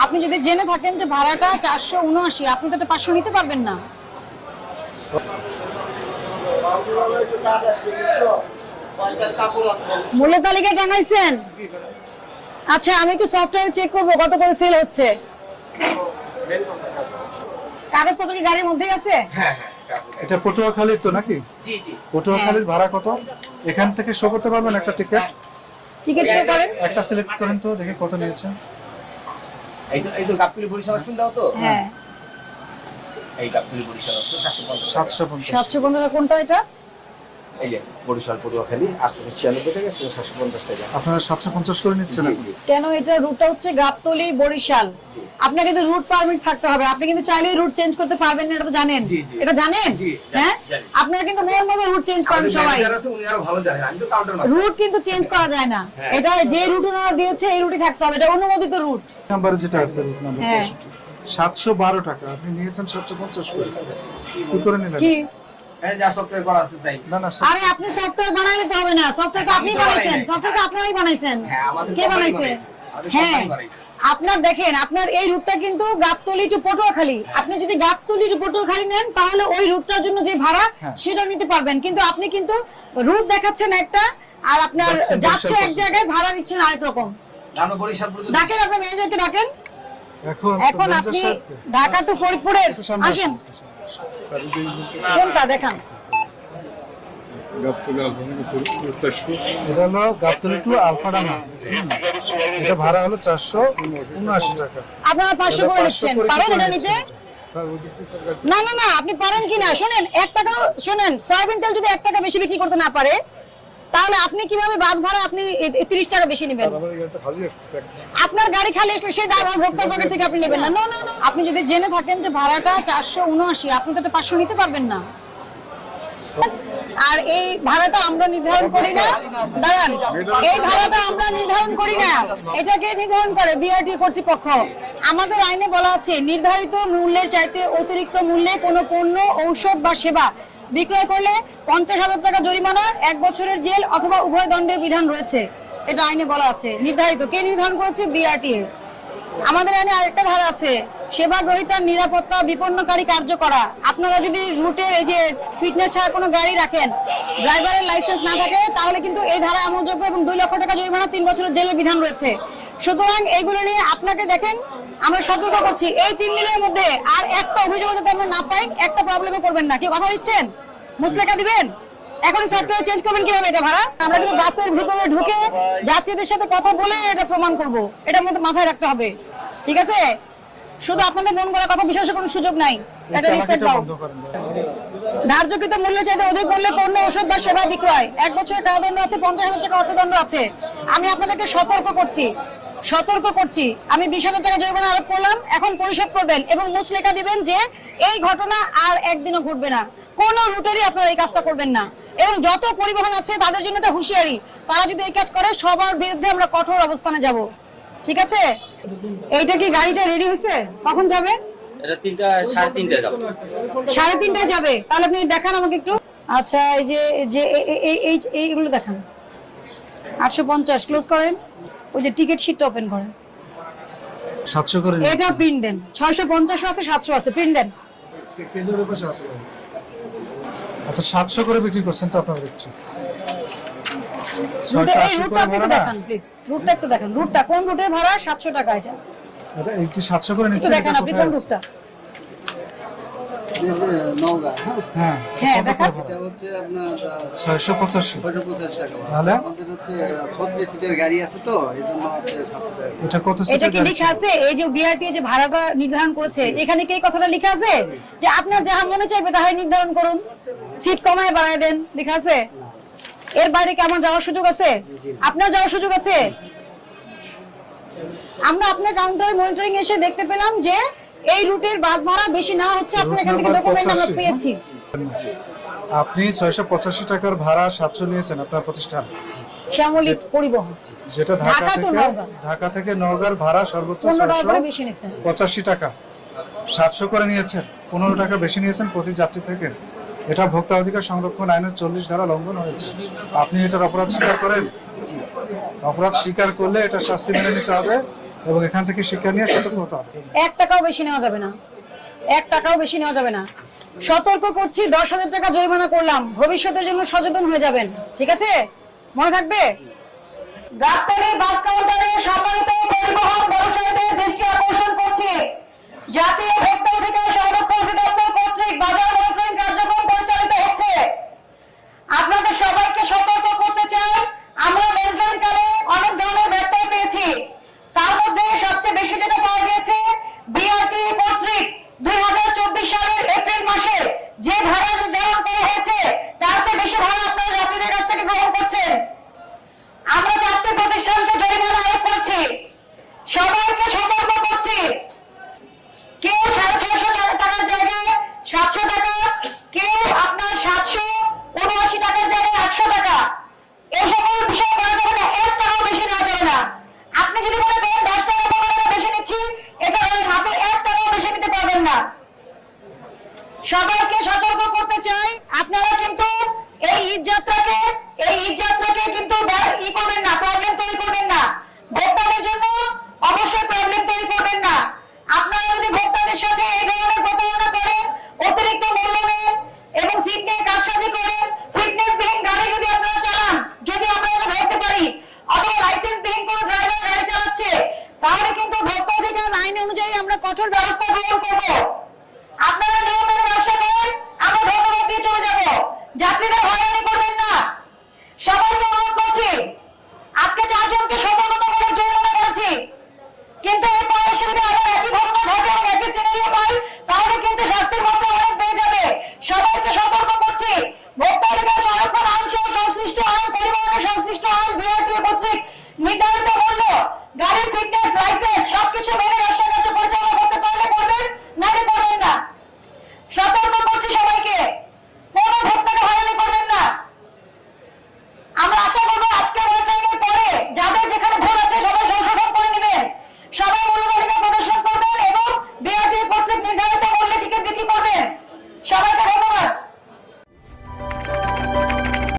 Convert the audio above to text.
আপনি যদি জেনে থাকেন যে ভাড়াটা 479, আপনি তো এটা 500 নিতে পারবেন না। মূল্য তালিকা টাঙাইছেন? আচ্ছা, আমি একটু সফটওয়্যার চেক করবো কত করে সেল হচ্ছে। কাগজপত্র কি গাড়ির মধ্যেই আছে? হ্যাঁ, এটা পটুয়াখালীর তো নাকি? জি জি। পটুয়াখালীর ভাড়া কত? এখান থেকে শো করতে পারবেন একটা টিকিট? টিকিট শো করেন। একটা সিলেক্ট করেন তো, দেখি কত নিয়েছেন। এই তো গাবতলী বরিশাল আসুন দাও তো। হ্যাঁ, এই গাবতলী বরিশাল 750 750 কোনটা এটা? এই যে বরিশাল পটুয়াখালী 896 টাকা, 750 টাকা। আপনারা 750 করে নিচ্ছেন এখন? কেন? এটা রুটটা হচ্ছে গাবতলী বরিশাল। আপনার কিন্তু রুট পারমিট থাকতে হবে, আপনি কিন্তু চাইলেই রুট চেঞ্জ করতে পারবেন না, এটা তো জানেন। এটা জানেন? হ্যাঁ, আপনারা কিন্তু মন মতো রুট চেঞ্জ করেন সবাই। উনি আরো ভালো জানেন, আমি তো কাউন্টার মাস্টার। রুট কিন্তু চেঞ্জ করা যায় না, এটা যে রুট ওনারা দিয়েছে এই রুটই থাকতে হবে, এটা অনুমোদিত রুট। নাম্বার যেটা আছে রুট নাম্বার হ্যাঁ। 712 টাকা, আপনি নিয়েছেন 750 করে। কি করে নিলেন? কি? এই যা সফটওয়্যার করা আছে তাই। না না, আরে আপনি সফটওয়্যার বানাইলে তো হবে না, সফটওয়্যার তো আপনি বানাইছেন, সফটওয়্যার তো আপনারাই বানাইছেন। হ্যাঁ, আমাদের কে বানাইছে? হ্যাঁ, আপনার দেখেন, আপনার এই রুটটা কিন্তু গাবতলী টু পটুয়াখালী। আপনি যদি গাবতলী টু পটুয়াখালী নেন তাহলে ওই রুটটার জন্য যে ভাড়া সেটা নিতে পারবেন, কিন্তু আপনি কিন্তু রুট দেখাচ্ছেন একটা আর আপনার যাচ্ছে এক জায়গায়, ভাড়া নিচ্ছেন আরেক রকম। আমরা বরিশাল পর্যন্ত ডাকেন আপনার ম্যানেজারকে ডাকেন। এখন তো আপনি ঢাকা টু ফরিদপুরের আসেন, কোনটা দেখান? এটা হলো গাবতলী টু আলফাডাঙ্গা, এটা ভাড়া হলো 479 টাকা। আপনারা 500 করে নিচ্ছেন, পারেন এটা নিতে? না না না, আপনি পারেন কিনা শুনেন, 1 টাকা শুনেন, সয়াবিন তেল যদি 1 টাকা বেশি বিক্রি করতে না পারে তাহলে আপনি কিভাবে বাস ভাড়া আপনি 30 টাকা বেশি নেবেন? আপনার গাড়ি খালি আসলে সেই দাম ভোক্তার পকেট থেকে আপনি নেবেন না। নো নো নো, আপনি যদি জেনে থাকেন যে ভাড়াটা 479, আপনি তো এটা 500 নিতে পারবেন না। আর এই ভাড়াটা আমরা নির্ধারণ করি না, দাঁড়ান, এই ভাড়াটা আমরা নির্ধারণ করি না, এটাকে নির্ধারণ করে বিআরটি কর্তৃপক্ষ। আমাদের আইনে বলা আছে নির্ধারিত মূল্যের চাইতে অতিরিক্ত মূল্যে কোনো পণ্য, ঔষধ বা সেবা বিক্রয় করলে 50,000 টাকা জরিমানা, 1 বছরের জেল অথবা উভয় দণ্ডের বিধান রয়েছে। এটা আইনে বলা আছে। নির্ধারিত কে নির্ধারণ করেছে? বিআরটিএ। আমাদের আইনে আরেকটা ধারা আছে, সেবা গ্রহীতার নিরাপত্তা বিপন্নকারী কার্য করা। আপনারা যদি রুটের এই যে ফিটনেস ছাড়া কোনো গাড়ি রাখেন, ড্রাইভারের লাইসেন্স না থাকে, তাহলে কিন্তু এই ধারা আমলযোগ্য এবং 2 লক্ষ টাকা জরিমানা, 3 বছরের জেলের বিধান রয়েছে। সুতরাং এইগুলো নিয়ে আপনাকে দেখেন আমরা সতর্ক করছি, এই 3 দিনের মধ্যে আর একটা অভিযোগ যাতে আমরা না পাই, একটা প্রবলেমে করবেন না। কেউ কথা দিচ্ছেন? মুসলেখা দিবেন? এখন সফটওয়্যার চেঞ্জ করবেন কিভাবে এটা ভাড়া? আমরা কিন্তু বাসের ভিতরে ঢুকে যাত্রীদের সাথে কথা বলে এটা প্রমাণ করব, এটা মধ্যে মাথায় রাখতে হবে, ঠিক আছে? শুধু আপনাদের মন গড়া কথা বিশ্বাসের কোনো সুযোগ নাই। এটা রিপোর্ট দাও। ধার্যকৃত মূল্য চাইতে অধিক মূল্যে পণ্য, ওষুধ বা সেবা বিক্রয় 1 বছরের কারাদণ্ড আছে, 50,000 টাকা অর্থদণ্ড আছে। আমি আপনাদেরকে সতর্ক করছি, আমি 20,000 টাকা জরিমানা আরোপ করলাম, এখন পরিশোধ করবেন এবং মুচলেখা দিবেন যে এই ঘটনা আর একদিনও ঘটবে না। কোন রুটেরই আপনারা এই কাজটা করবেন না, এবং যত পরিবহন আছে তাদের জন্য এটা হুঁশিয়ারি, তারা যদি এই কাজ করে সবার বিরুদ্ধে আমরা কঠোর অবস্থানে যাব, ঠিক আছে? এইটা কি গাড়িটা রেডি হয়েছে? কখন যাবে? এটা 3টা 3:30 যাবে। 3:30 যাবে? তাহলে আপনি দেখান আমাকে একটু। আচ্ছা, এই যে এইগুলো দেখান। 850 ক্লোজ করেন, ওই যে টিকিট শীটটা ওপেন করেন, 700 করে এটা প্রিন্ট দেন। 650 আছে, 700 আছে, প্রিন্ট দেন। আচ্ছা, 700 করে বিক্রি করছেন তো আপনারা দেখছি। এই রুটটা একটু দেখান প্লিজ, রুটটা একটু দেখান। রুটটা কোন রুটে ভাড়া? 700 টাকা এটা। এটা এই যে 700 করে নিচ্ছেন, দেখেন আপনি কোন রুটটা? নওগাঁ। হ্যাঁ হ্যাঁ, দেখান। এটা হচ্ছে আপনার 685 টাকা। তাহলে আমাদের হচ্ছে 36 সিটের গাড়ি আছে তো, এজন্য হচ্ছে 700 টাকা। এটা কত এটা সিটের কি গাড়ি? লেখা আছে এই যে বিআরটি যে ভাড়াটা নির্ধারণ করেছে, এখানে কি এই কথাটা লেখা আছে যে আপনার যাহা মনে চাইবে তাহাই নির্ধারণ করুন, সিট কমায় বাড়ায় দেন, লেখা আছে? এর বাইরে কি আমার যাওয়ার সুযোগ আছে? আপনার যাওয়ার সুযোগ আছে? আমরা আপনার কাউন্টারে মনিটরিং এসে দেখতে পেলাম যে এই রুটের বাস ভাড়া বেশি না হচ্ছে, আপনার এখান থেকে ডকুমেন্ট আমরা পেয়েছি। আপনি 685 টাকার ভাড়া 700 নিয়েছেন আপনার প্রতিষ্ঠান শ্যামলী পরিবহন, যেটা ঢাকা থেকে নওগাঁর ভাড়া সর্বোচ্চ 685 টাকা, 700 করে নিয়েছেন, 15 টাকা বেশি নিয়েছেন প্রতি যাত্রী থেকে। এটা ভোক্তা অধিকার সংরক্ষণ আইনের 40 ধারা লঙ্ঘন হয়েছে। আপনি এটার অপরাধ স্বীকার করেন? অপরাধ স্বীকার করলে এটা শাস্তি মেনে নিতে হবে, এবং এখান থেকে শিক্ষা নিয়ে সতর্ক হতে হবে। 1 টাকাও বেশি নেওয়া যাবে না, 1 টাকাও বেশি নেওয়া যাবে না। সতর্ক করছি, 10,000 টাকা জরিমানা করলাম, ভবিষ্যতের জন্য সচেতন হয়ে যাবেন, ঠিক আছে? মনে থাকবে। গাবতলী বাস কাউন্টারে সম্মানিত পরিবহন ব্যবসায়ীদের দৃষ্টি আকর্ষণ করছি, জাতীয় ভোক্তা অধিকার সংরক্ষণ অধিদপ্তর কর্তৃক বাজার মনিটরিং কার্যক্রম পরিচালিত হচ্ছে। আপনাদের সবাইকে সতর্ক করতে চাই, আমরা মনিটরিং কালে অনেক ধরনের ব্যত্যয় পেয়েছি। তার মধ্যে সবচেয়ে বেশি যেটা পাওয়া গেছে, বিআরটি কর্তৃক 2024 সালের এপ্রিল মাসে যে ভাড়া নির্ধারণ করা হয়েছে তার চেয়ে বেশি ভাড়া আপনারা যাত্রীদের কাছ থেকে গ্রহণ করছেন। আমরা 4টি প্রতিষ্ঠানকে জরিমানা আরোপ করছি, সবাইকে সতর্ক করছি। কেউ 650 টাকার জায়গায় 700 টাকা, কেউ আপনার 779 টাকার জায়গায় 800 টাকা, এই সকল বিষয় করা যাবে না। 1 টাকাও বেশি নেওয়া যাবে না। আপনি যদি মনে করেন 10 টাকা 15 টাকা বেশি নিচ্ছি, এটা আপনি 1 টাকাও বেশি নিতে পারবেন না। সবাইকে সতর্ক করতে চাই, আপনারা কিন্তু এই ঈদ যাত্রাকে কিন্তু ই করবেন না, প্রবলেম তৈরি করবেন না। ভোক্তাদের জন্য অবশ্যই প্রবলেম তৈরি করবেন না। আপনারা যদি ভোক্তাদের সাথে এই ধরনের প্রতারণা করেন, অতিরিক্ত মূল্য নেন এবং সিট নিয়ে কারসাজি করেন, ফিটনেসবিহীন গাড়ি যদি আপনারা চালান, যদি আমরা এটা ধরতে পারি, অথবা লাইসেন্সবিহীন কোনো ড্রাইভার গাড়ি চালাচ্ছে, তাহলে কিন্তু ভোক্তা অধিকার আইন অনুযায়ী আমরা কঠোর ব্যবস্থা গ্রহণ করব। আপনারা নিয়ম মেনে ব্যবসা করেন, আমরা ধন্যবাদ দিয়ে চলে যাব। যাত্রীদের হয়রানি করবেন না। সবাইকে অনুরোধ করছি, আজকে 4 জনকে সতর্কতামূলক জরিমানা করেছি, কিন্তু এরপর এসে যদি আবার একই ঘটনা ঘটে এবং একই সিনারিও পাই, তাহলে কিন্তু শাস্তির মাত্রা অনেক বেড়ে যাবে। সবাইকে সতর্ক করছি, ভোক্তা অধিকার সংরক্ষণ আইন সহ সংশ্লিষ্ট আইন, পরিবহনের সংশ্লিষ্ট আইন, বিআরটিএ কর্তৃক নির্ধারিত মূল্য, গাড়ির ফিটনেস, লাইসেন্স সবকিছু